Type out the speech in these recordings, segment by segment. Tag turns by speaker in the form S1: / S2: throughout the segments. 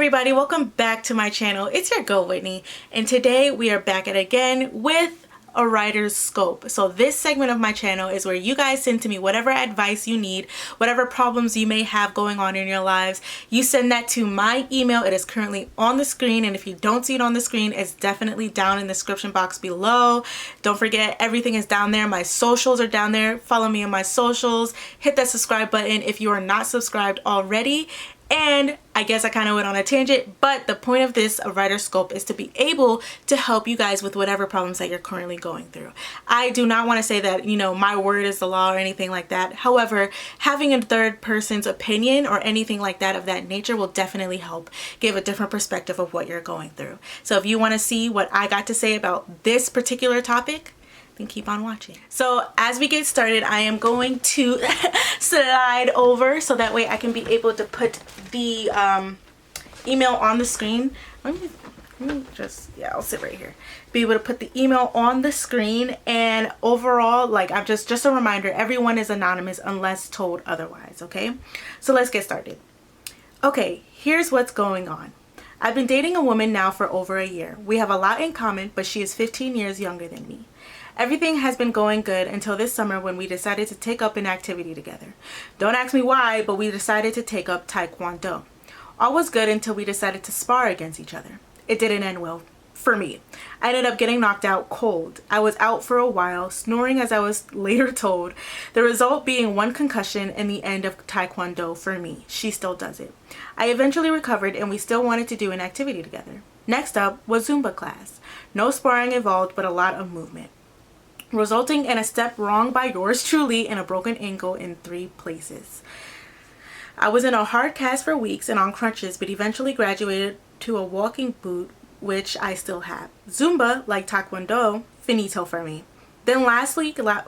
S1: everybody, welcome back to my channel. It's your girl Whitney, and today we are back at it again with a writer's scope. So this segment of my channel is where you guys send to me whatever advice you need, whatever problems you may have going on in your lives. You send that to my email. It is currently on the screen, and if you don't see it on the screen, it's definitely down in the description box below. Don't forget, everything is down there. My socials are down there. Follow me on my socials. Hit that subscribe button if you are not subscribed already. And I guess I kind of went on a tangent, but the point of this writer scope is to be able to help you guys with whatever problems that you're currently going through. I do not want to say that, you know, my word is the law or anything like that. However, having a third person's opinion or anything like that of that nature will definitely help give a different perspective of what you're going through. So if you want to see what I got to say about this particular topic, then keep on watching. So as we get started, I am going to slide over so that way I can be able to put the email on the screen. Let me just, yeah, I'll sit right here. Be able to put the email on the screen, and overall, like, I'm just a reminder, everyone is anonymous unless told otherwise, okay? So let's get started. Okay, here's what's going on. I've been dating a woman now for over a year. We have a lot in common, but she is 15 years younger than me. Everything has been going good until this summer when we decided to take up an activity together. Don't ask me why, but we decided to take up Taekwondo. All was good until we decided to spar against each other. It didn't end well for me. I ended up getting knocked out cold. I was out for a while, snoring as I was later told, the result being one concussion and the end of Taekwondo for me. She still does it. I eventually recovered and we still wanted to do an activity together. Next up was Zumba class. No sparring involved, but a lot of movement, resulting in a step wrong by yours truly and a broken ankle in 3 places. I was in a hard cast for weeks and on crutches, but eventually graduated to a walking boot, which I still have. Zumba, like Taekwondo, finito for me. Then last week while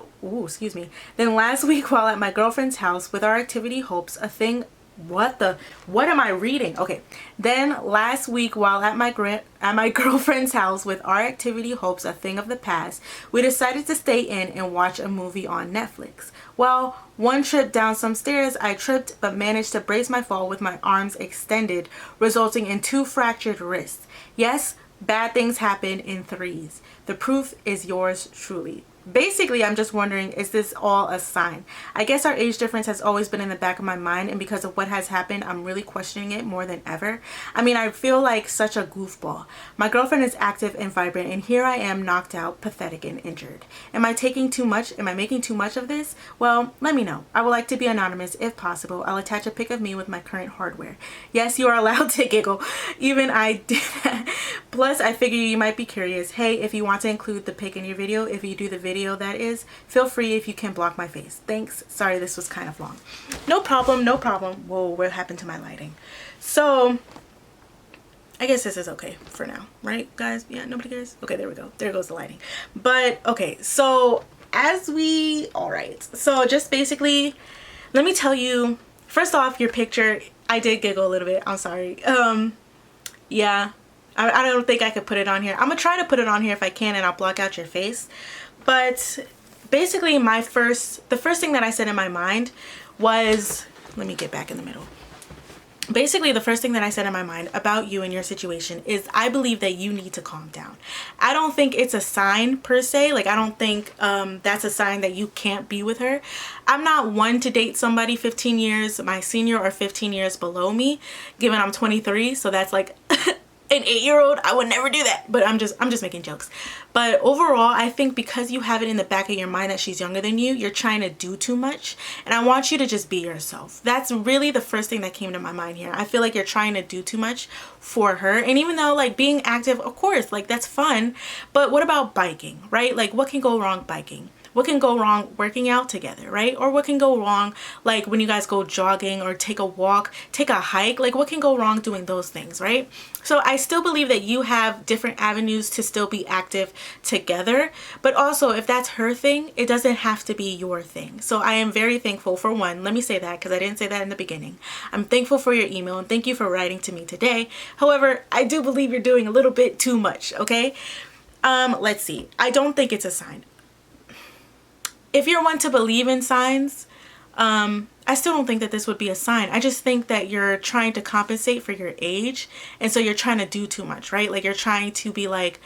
S1: at my girlfriend's house with our activity hopes, a thing. What am I reading? Okay. Then last week while at my girlfriend's house with our activity hopes, a thing of the past, we decided to stay in and watch a movie on Netflix. Well, one trip down some stairs, I tripped but managed to brace my fall with my arms extended, resulting in 2 fractured wrists. Yes, bad things happen in 3s. The proof is yours truly. Basically, I'm just wondering, is this all a sign? I guess our age difference has always been in the back of my mind, and because of what has happened, I'm really questioning it more than ever. I mean, I feel like such a goofball. My girlfriend is active and vibrant, and here I am knocked out, pathetic, and injured. Am I taking too much? Am I making too much of this? Well, let me know. I would like to be anonymous if possible. I'll attach a pic of me with my current hardware. Yes, you are allowed to giggle. Even I did that. Plus, I figure you might be curious. Hey, if you want to include the pic in your video, if you do the video that is, feel free if you can block my face. Thanks. Sorry this was kind of long. No problem, no problem. Whoa, what happened to my lighting? So I guess this is okay for now, right guys? Yeah, nobody cares? Okay, there we go. There goes the lighting. But okay, so alright, so just basically, let me tell you, first off, your picture, I did giggle a little bit. I'm sorry. Yeah, I don't think I could put it on here. I'm gonna try to put it on here if I can, and I'll block out your face. But basically the first thing that I said in my mind was, let me get back in the middle. Basically, the first thing that I said in my mind about you and your situation is I believe that you need to calm down. I don't think it's a sign per se. Like, I don't think that's a sign that you can't be with her. I'm not one to date somebody 15 years my senior or 15 years below me, given I'm 23. So that's like an 8-year-old. I would never do that, but I'm just making jokes. But overall, I think because you have it in the back of your mind that she's younger than you, you're trying to do too much, and I want you to just be yourself. That's really the first thing that came to my mind here. I feel like you're trying to do too much for her, and even though, like, being active, of course, like, that's fun, but what about biking, right? Like, what can go wrong biking? What can go wrong working out together, right? Or what can go wrong, like, when you guys go jogging or take a walk, take a hike? Like, what can go wrong doing those things, right? So I still believe that you have different avenues to still be active together. But also, if that's her thing, it doesn't have to be your thing. So I am very thankful for one. Let me say that because I didn't say that in the beginning. I'm thankful for your email and thank you for writing to me today. However, I do believe you're doing a little bit too much, okay? Let's see. I don't think it's a sign. If you're one to believe in signs, I still don't think that this would be a sign. I just think that you're trying to compensate for your age, and so you're trying to do too much, right? Like you're trying to be like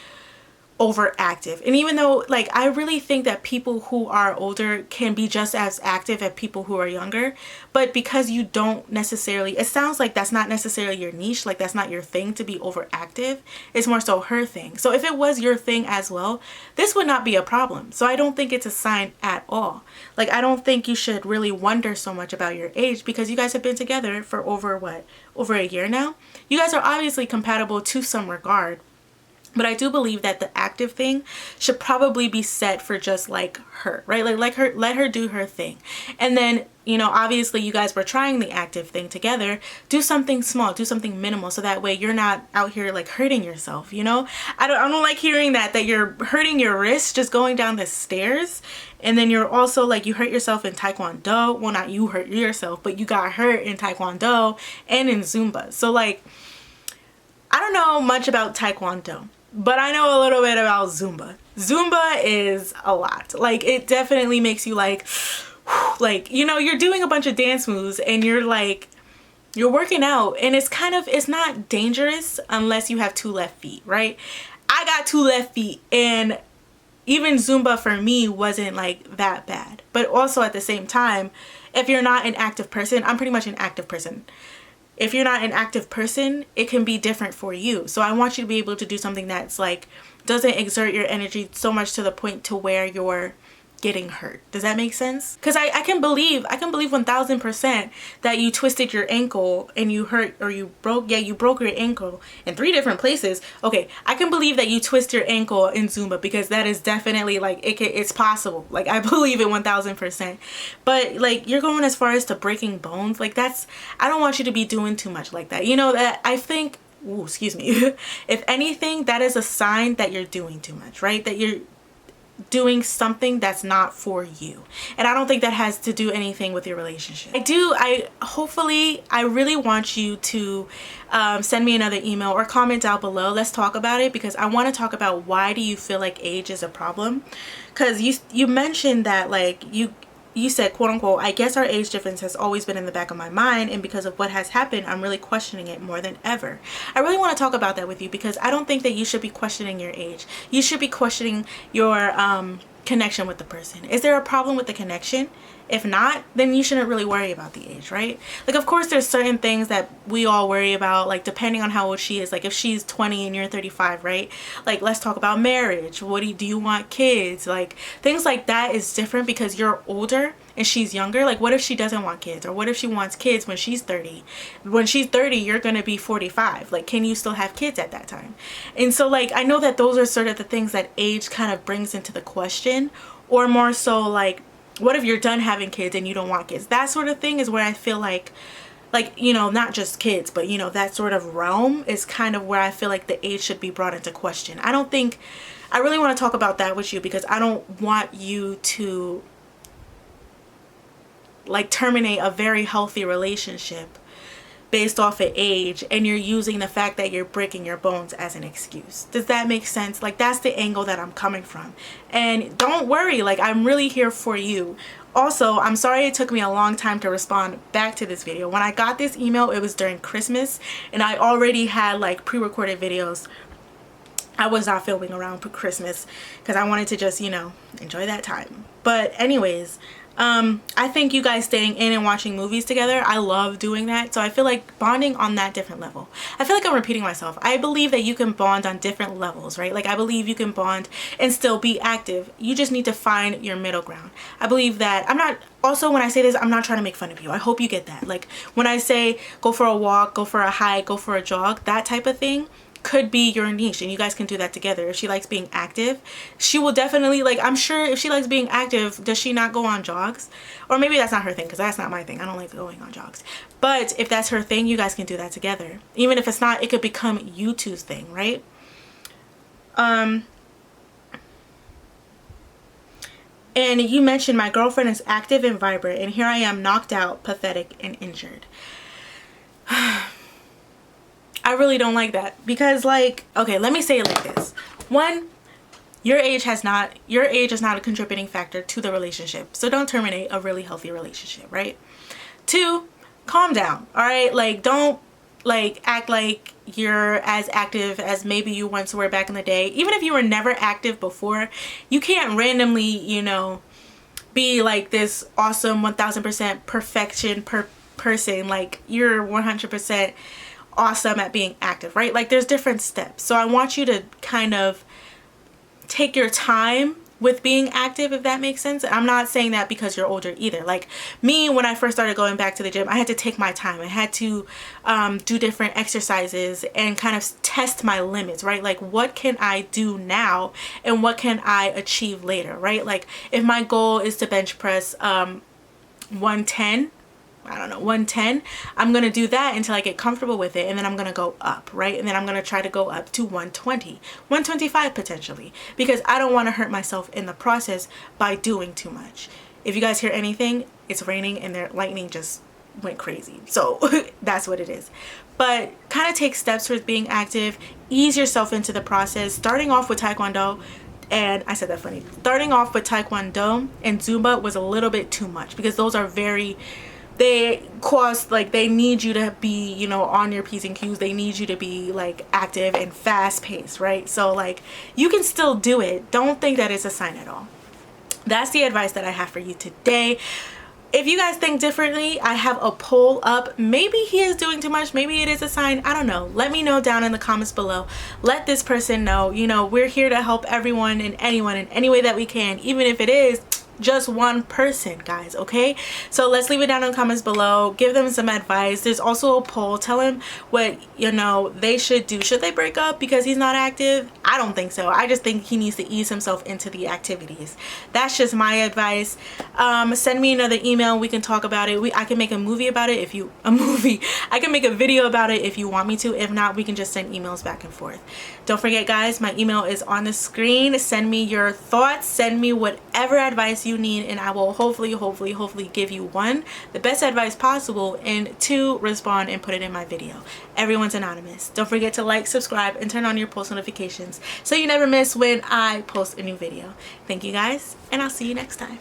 S1: overactive. And even though like I really think that people who are older can be just as active as people who are younger, but because you don't necessarily, it sounds like that's not necessarily your niche, like that's not your thing to be overactive. It's more so her thing. So if it was your thing as well, this would not be a problem. So I don't think it's a sign at all. Like I don't think you should really wonder so much about your age, because you guys have been together for over a year now. You guys are obviously compatible to some regard. But I do believe that the active thing should probably be set for just like her, right? Like let her do her thing. And then, you know, obviously you guys were trying the active thing together. Do something small, do something minimal, so that way you're not out here like hurting yourself, you know? I don't like hearing that you're hurting your wrist just going down the stairs. And then you're also like, you hurt yourself in Taekwondo. Well, not you hurt yourself, but you got hurt in Taekwondo and in Zumba. So like, I don't know much about Taekwondo, but I know a little bit about Zumba. Zumba is a lot. Like it definitely makes you like, you know, you're doing a bunch of dance moves and you're like, you're working out, and it's not dangerous unless you have 2 left feet, right? I got 2 left feet, and even Zumba for me wasn't like that bad. But also at the same time, if you're not an active person, I'm pretty much an active person. If you're not an active person, it can be different for you. So I want you to be able to do something that's like, doesn't exert your energy so much to the point to where you're getting hurt. Does that make sense? Because I can believe 1000% that you twisted your ankle and you hurt, or you broke your ankle in 3 different places. Okay, I can believe that you twist your ankle in Zumba, because that is definitely like, it's possible. Like I believe it 1000%. But like you're going as far as to breaking bones, like I don't want you to be doing too much like that. You know, that I think, ooh, excuse me. If anything, that is a sign that you're doing too much, right? That you're doing something that's not for you. And I don't think that has to do anything with your relationship. I really want you to send me another email or comment down below. Let's talk about it, because I want to talk about, why do you feel like age is a problem? Because you mentioned that like you said, quote unquote, I guess our age difference has always been in the back of my mind, and because of what has happened, I'm really questioning it more than ever. I really want to talk about that with you, because I don't think that you should be questioning your age. You should be questioning your connection with the person. Is there a problem with the connection? If not, then you shouldn't really worry about the age, right? Like, of course, there's certain things that we all worry about, like depending on how old she is. Like if she's 20 and you're 35, right? Like, let's talk about marriage. What do you want kids? Like things like that is different because you're older and she's younger. Like what if she doesn't want kids? Or what if she wants kids when she's 30? When she's 30, you're gonna be 45. Like, can you still have kids at that time? And so like, I know that those are sort of the things that age kind of brings into the question. Or more so like, what if you're done having kids and you don't want kids? That sort of thing is where I feel like, you know, not just kids, but you know, that sort of realm is kind of where I feel like the age should be brought into question. I really want to talk about that with you, because I don't want you to like terminate a very healthy relationship based off of age, and you're using the fact that you're breaking your bones as an excuse. Does that make sense? Like that's the angle that I'm coming from. And don't worry, like I'm really here for you. Also, I'm sorry it took me a long time to respond back to this video. When I got this email, it was during Christmas, and I already had like pre-recorded videos. I was not filming around Christmas because I wanted to just, you know, enjoy that time. But anyways, I think you guys staying in and watching movies together, I love doing that. So I feel like bonding on that different level. I feel like I'm repeating myself. I believe that you can bond on different levels, right? Like I believe you can bond and still be active. You just need to find your middle ground. I believe that also when I say this, I'm not trying to make fun of you. I hope you get that. Like when I say go for a walk, go for a hike, go for a jog, that type of thing could be your niche, and you guys can do that together. If she likes being active, she will definitely, like, I'm sure if she likes being active, does she not go on jogs? Or maybe that's not her thing, because that's not my thing. I don't like going on jogs. But if that's her thing, you guys can do that together. Even if it's not, it could become you two's thing, right? And you mentioned my girlfriend is active and vibrant, and here I am knocked out, pathetic, and injured. I really don't like that, because like, okay, let me say it like this. One, Your age is not a contributing factor to the relationship. So don't terminate a really healthy relationship, right? 2, calm down. All right? Like, don't like act like you're as active as maybe you once were back in the day. Even if you were never active before, you can't randomly, you know, be like this awesome 1000% perfection person. Like, you're 100% awesome at being active, right? Like, there's different steps. So I want you to kind of take your time with being active, if that makes sense. I'm not saying that because you're older either. Like me, when I first started going back to the gym, I had to take my time. I had to do different exercises and kind of test my limits, right? Like, what can I do now and what can I achieve later, right? Like, if my goal is to bench press 110, I don't know, 110, I'm going to do that until I get comfortable with it. And then I'm going to go up, right? And then I'm going to try to go up to 120, 125 potentially, because I don't want to hurt myself in the process by doing too much. If you guys hear anything, it's raining and their lightning just went crazy. So that's what it is. But kind of take steps towards being active, ease yourself into the process, starting off with Taekwondo. And I said that funny. Starting off with Taekwondo and Zumba was a little bit too much, because those are they cost, like, they need you to be, you know, on your P's and Q's. They need you to be like active and fast paced, right? So like, you can still do it. Don't think that it's a sign at all. That's the advice that I have for you today. If you guys think differently, I have a poll up. Maybe he is doing too much. Maybe it is a sign. I don't know. Let me know down in the comments below. Let this person know. You know, we're here to help everyone and anyone in any way that we can, even if it is just one person, guys. Okay, so let's leave it down in the comments below. Give them some advice. There's also a poll. Tell him what, you know, they should do. Should they break up because he's not active? I don't think so. I just think he needs to ease himself into the activities. That's just my advice. Send me another email. We can talk about it. I can make a movie about it if you I can make a video about it if you want me to. If not, we can just send emails back and forth. Don't forget, guys, my email is on the screen. Send me your thoughts. Send me whatever advice you need, and I will hopefully give you 1, the best advice possible, and 2, respond and put it in my video. Everyone's anonymous. Don't forget to like, subscribe, and turn on your post notifications so you never miss when I post a new video. Thank you guys, and I'll see you next time.